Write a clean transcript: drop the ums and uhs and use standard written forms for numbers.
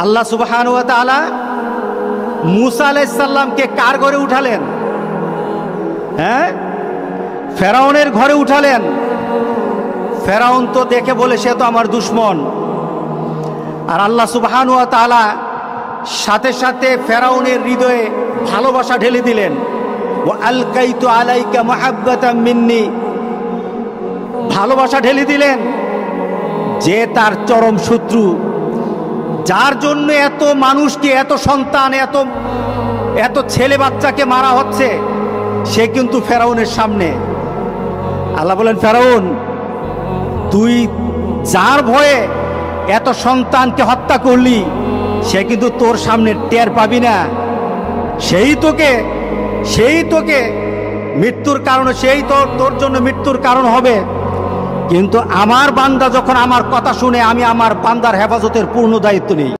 আল্লাহ সুবহানাহু ওয়া তাআলা মুসা আলাইহিস সালামকে কার ঘরে উঠালেন? হ্যাঁ, ফেরাউনের ঘরে উঠালেন। ফেরাউন তো দেখে বলে সে তো আমার দুশমন। আর আল্লাহ সুবহানাহু ওয়া তাআলা সাথে সাথে ফেরাউনের হৃদয়ে ভালোবাসা ঢেলে দিলেন। ওয়া আলকাইতু আলাইকা মুহাব্বাতাম মিন্নি, ভালোবাসা ঢেলে দিলেন। যে তার চরম শত্রু, যার জন্য এত মানুষকে, এত সন্তান, এত ছেলে বাচ্চাকে মারা হচ্ছে, সে কিন্তু ফেরাউনের সামনে। আল্লাহ বলেন, ফেরাউন তুই যার ভয়ে এত সন্তানকে হত্যা করলি, সে কিন্তু তোর সামনে টের পাবি না। সেই তোকে মৃত্যুর কারণ, সেই তোর জন্য মৃত্যুর কারণ হবে। কিন্তু আমার বান্দা যখন আমার কথা শুনে, আমি আমার বান্দার হেফাজতের পূর্ণ দায়িত্ব নিই।